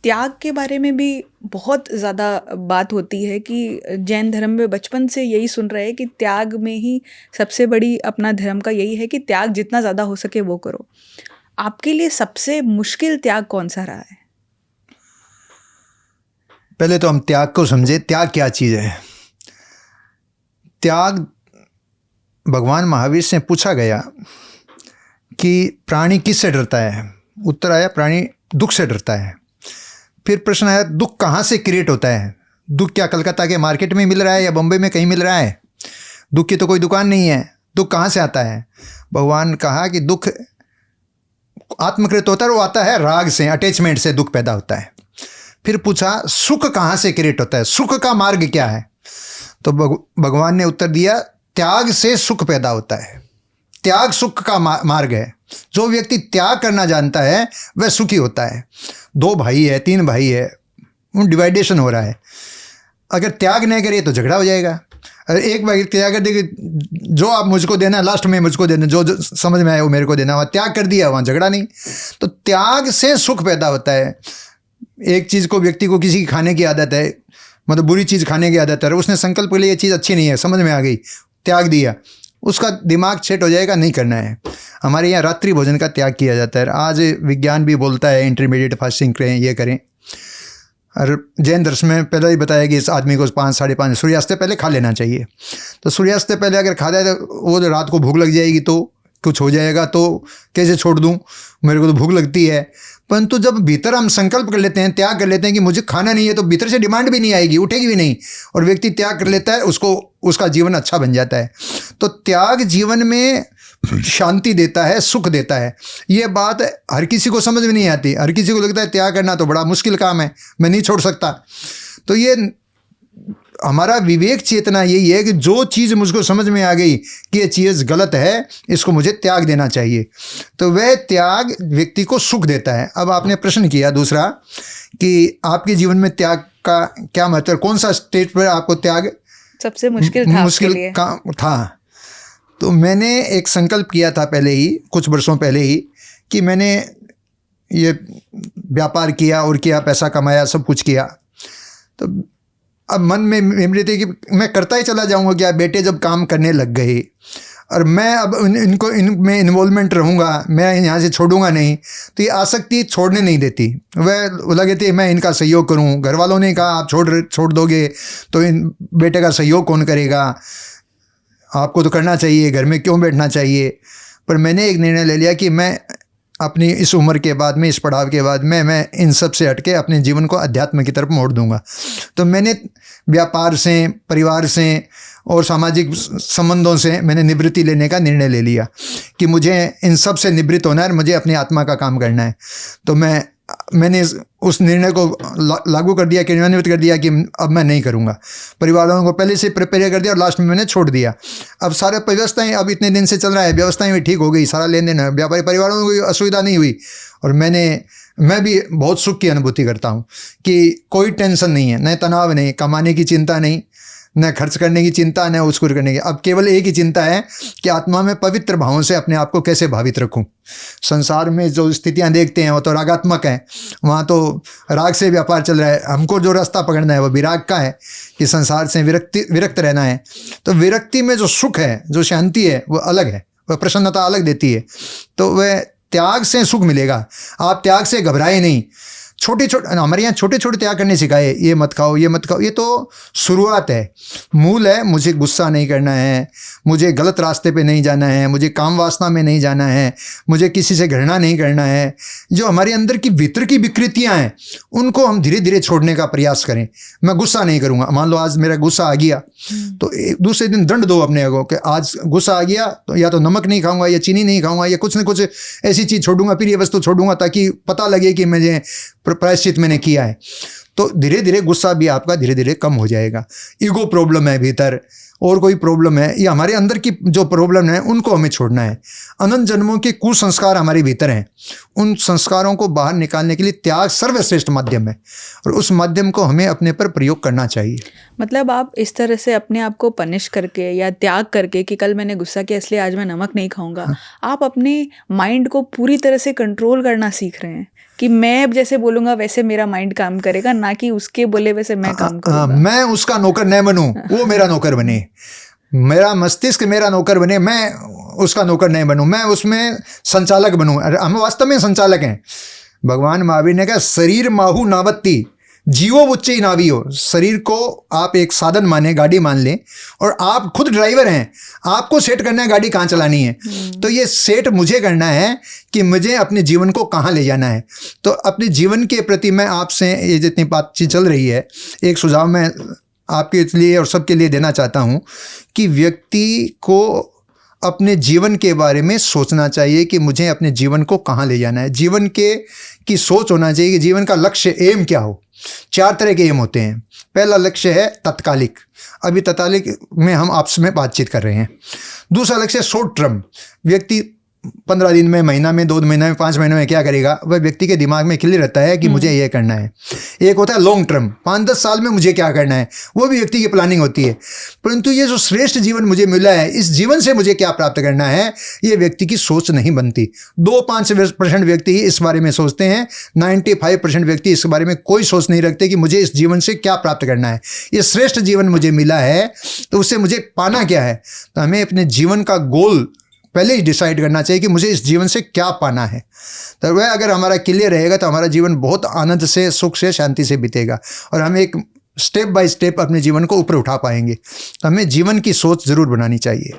त्याग के बारे में भी बहुत ज़्यादा बात होती है कि जैन धर्म में बचपन से यही सुन रहे हैं कि त्याग में ही सबसे बड़ी अपना धर्म का यही है कि त्याग जितना ज़्यादा हो सके वो करो। आपके लिए सबसे मुश्किल त्याग कौन सा रहा है? पहले तो हम त्याग को समझे, त्याग क्या चीज़ है। त्याग भगवान महावीर से पूछा गया कि प्राणी किससे डरता है। उत्तर आया प्राणी दुख से डरता है। फिर प्रश्न आया दुख कहाँ से क्रिएट होता है। दुख क्या कलकत्ता के मार्केट में मिल रहा है या बम्बई में कहीं मिल रहा है? दुख की तो कोई दुकान नहीं है। दुख कहाँ से आता है? भगवान कहा कि दुख आत्मकृत होता है, वो आता है राग से, अटैचमेंट से दुख पैदा होता है। फिर पूछा सुख कहाँ से क्रिएट होता है, सुख का मार्ग क्या है? तो भगवान ने उत्तर दिया त्याग से सुख पैदा होता है। त्याग सुख का मार्ग है। जो व्यक्ति त्याग करना जानता है वह सुखी होता है। 2 भाई है, 3 भाई है, डिवाइडेशन हो रहा है। अगर त्याग नहीं करे तो झगड़ा हो जाएगा। अगर एक भाई त्याग कर दे कि जो आप मुझको देना लास्ट में मुझको देना, जो समझ में आया वो मेरे को देना, वहाँ त्याग कर दिया, वहाँ झगड़ा नहीं। तो त्याग से सुख पैदा होता है। एक चीज़ को, व्यक्ति को किसी की खाने की आदत है, मतलब बुरी चीज़ खाने की आदत है, उसने संकल्प के लिए ये चीज़ अच्छी नहीं है, समझ में आ गई, त्याग दिया, उसका दिमाग सेट हो जाएगा, नहीं करना है। हमारे यहाँ रात्रि भोजन का त्याग किया जाता है। आज विज्ञान भी बोलता है इंटरमीडिएट फास्टिंग करें, ये करें। और जैन दर्शन में पहले ही बताया कि इस आदमी को 5 साढ़े 5 सूर्यास्त से पहले खा लेना चाहिए। तो सूर्यास्त से पहले अगर खा जाए तो वो रात को भूख लग जाएगी, तो कुछ हो जाएगा, तो कैसे छोड़ दूँ, मेरे को तो भूख लगती है। परंतु जब भीतर हम संकल्प कर लेते हैं, त्याग कर लेते हैं कि मुझे खाना नहीं है, तो भीतर से डिमांड भी नहीं आएगी, उठेगी भी नहीं, और व्यक्ति त्याग कर लेता है, उसको उसका जीवन अच्छा बन जाता है। तो त्याग जीवन में शांति देता है, सुख देता है। ये बात हर किसी को समझ में नहीं आती। हर किसी को लगता है त्याग करना तो बड़ा मुश्किल काम है, मैं नहीं छोड़ सकता। तो ये हमारा विवेक चेतना यही है कि जो चीज़ मुझको समझ में आ गई कि ये चीज़ गलत है, इसको मुझे त्याग देना चाहिए, तो वह त्याग व्यक्ति को सुख देता है। अब आपने प्रश्न किया दूसरा कि आपके जीवन में त्याग का क्या महत्व, कौन सा स्टेज पर आपको त्याग सबसे मुश्किल था। तो मैंने एक संकल्प किया था पहले ही, कुछ वर्षों पहले ही, कि मैंने ये व्यापार किया और किया, पैसा कमाया, सब कुछ किया। तो अब मन में मेमोरी थी कि मैं करता ही चला जाऊंगा। क्या बेटे जब काम करने लग गए और मैं अब इनमें इन्वॉल्वमेंट रहूँगा, मैं यहाँ से छोड़ूंगा नहीं, तो ये आसक्ति छोड़ने नहीं देती। वह लगे थे मैं इनका सहयोग करूँ। घर वालों ने कहा आप छोड़ दोगे तो इन बेटे का सहयोग कौन करेगा, आपको तो करना चाहिए, घर में क्यों बैठना चाहिए। पर मैंने एक निर्णय ले लिया कि मैं अपनी इस उम्र के बाद में, इस पड़ाव के बाद में, मैं इन सब से हटके अपने जीवन को अध्यात्म की तरफ मोड़ दूंगा। तो मैंने व्यापार से, परिवार से और सामाजिक संबंधों से मैंने निवृत्ति लेने का निर्णय ले लिया कि मुझे इन सब से निवृत्त होना है, मुझे अपनी आत्मा का काम करना है। तो मैंने उस निर्णय को लागू कर दिया, क्रियान्वित कर दिया कि अब मैं नहीं करूँगा। परिवार वालों को पहले से प्रिपेयर कर दिया और लास्ट में मैंने छोड़ दिया। अब सारे व्यवस्थाएं अब इतने दिन से चल रहा है, व्यवस्थाएं भी ठीक हो गई, सारा लेन देन, व्यापारी परिवारों को कोई असुविधा नहीं हुई। और मैं भी बहुत सुख की अनुभूति करता हूँ कि कोई टेंशन नहीं है, न तनाव नहीं, कमाने की चिंता नहीं, न खर्च करने की चिंता, न उसको करने की। अब केवल एक ही चिंता है कि आत्मा में पवित्र भावों से अपने आप को कैसे भावित रखूं। संसार में जो स्थितियां देखते हैं वो तो रागात्मक है, वहाँ तो राग से व्यापार चल रहा है। हमको जो रास्ता पकड़ना है वो विराग का है कि संसार से विरक्त रहना है। तो विरक्ति में जो सुख है, जो शांति है, वो अलग है, वह प्रसन्नता अलग देती है। तो वह त्याग से सुख मिलेगा। आप त्याग से घबराए नहीं। हमारे यहाँ छोटे छोटे त्याग करने सिखाए, ये मत खाओ, ये मत खाओ। ये तो शुरुआत है, मूल है। मुझे गुस्सा नहीं करना है, मुझे गलत रास्ते पे नहीं जाना है, मुझे काम वासना में नहीं जाना है, मुझे किसी से घृणा नहीं करना है। जो हमारे अंदर की भीतर की विकृतियाँ हैं उनको हम धीरे धीरे छोड़ने का प्रयास करें। मैं गुस्सा नहीं करूँगा। मान लो आज मेरा गुस्सा आ गया तो दूसरे दिन दंड दो अपने को कि आज गुस्सा आ गया तो या तो नमक नहीं खाऊंगा, या चीनी नहीं खाऊंगा, या कुछ न कुछ ऐसी चीज़ छोड़ूंगा, फिर ये वस्तु छोड़ूंगा, ताकि पता लगे कि मुझे प्रायश्चित मैंने किया है। तो धीरे धीरे गुस्सा भी आपका धीरे धीरे कम हो जाएगा। ईगो प्रॉब्लम है भीतर और कोई प्रॉब्लम है, या हमारे अंदर की जो प्रॉब्लम है उनको हमें छोड़ना है। अनंत जन्मों के कुसंस्कार हमारे भीतर हैं, उन संस्कारों को बाहर निकालने के लिए त्याग सर्वश्रेष्ठ माध्यम है और उस माध्यम को हमें अपने पर प्रयोग करना चाहिए। मतलब आप इस तरह से अपने आप को पनिश करके या त्याग करके कि कल मैंने गुस्सा किया इसलिए आज मैं नमक नहीं खाऊंगा, आप अपने माइंड को पूरी तरह से कंट्रोल करना सीख रहे हैं कि मैं अब जैसे बोलूंगा वैसे मेरा माइंड काम करेगा, ना कि उसके बोले वैसे मैं काम करूंगा। मैं उसका नौकर न बनूं, वो मेरा नौकर बने। मेरा मस्तिष्क मेरा नौकर बने, मैं उसका नौकर नहीं बनूं, मैं उसमें संचालक बनूं। हम वास्तव में संचालक हैं। भगवान महावीर ने कहा शरीर माहू नावत्ती जीवो उच्चई नावियो। शरीर को आप एक साधन माने, गाड़ी मान लें, और आप खुद ड्राइवर हैं। आपको सेट करना है गाड़ी कहाँ चलानी है। तो ये सेट मुझे करना है कि मुझे अपने जीवन को कहाँ ले जाना है। तो अपने जीवन के प्रति मैं आपसे ये जितनी बातचीत चल रही है, एक सुझाव मैं आपके लिए और सबके लिए देना चाहता हूँ कि व्यक्ति को अपने जीवन के बारे में सोचना चाहिए कि मुझे अपने जीवन को कहाँ ले जाना है। जीवन की सोच होना चाहिए कि जीवन का लक्ष्य एम क्या हो। 4 तरह के एम होते हैं। पहला लक्ष्य है तत्कालिक, अभी तत्कालिक में हम आपस में बातचीत कर रहे हैं। दूसरा लक्ष्य है शॉर्ट टर्म, व्यक्ति 15 दिन में, महीना में, 2 महीने में, 5 महीने में क्या करेगा, वह व्यक्ति के दिमाग में क्लियर रहता है कि मुझे ये करना है। एक होता है लॉन्ग टर्म, 5-10 साल में मुझे क्या करना है, वो भी व्यक्ति की प्लानिंग होती है। परंतु ये जो श्रेष्ठ जीवन मुझे मिला है, इस जीवन से मुझे क्या प्राप्त करना है, ये व्यक्ति की सोच नहीं बनती। 2-5% व्यक्ति ही इस बारे में सोचते हैं। 95% व्यक्ति इस बारे में कोई सोच नहीं रखते कि मुझे इस जीवन से क्या प्राप्त करना है। ये श्रेष्ठ जीवन मुझे मिला है तो उससे मुझे पाना क्या है। तो हमें अपने जीवन का गोल पहले ही डिसाइड करना चाहिए कि मुझे इस जीवन से क्या पाना है। तो वह अगर हमारा क्लियर रहेगा तो हमारा जीवन बहुत आनंद से, सुख से, शांति से बीतेगा और हम एक स्टेप बाय स्टेप अपने जीवन को ऊपर उठा पाएंगे। तो हमें जीवन की सोच ज़रूर बनानी चाहिए।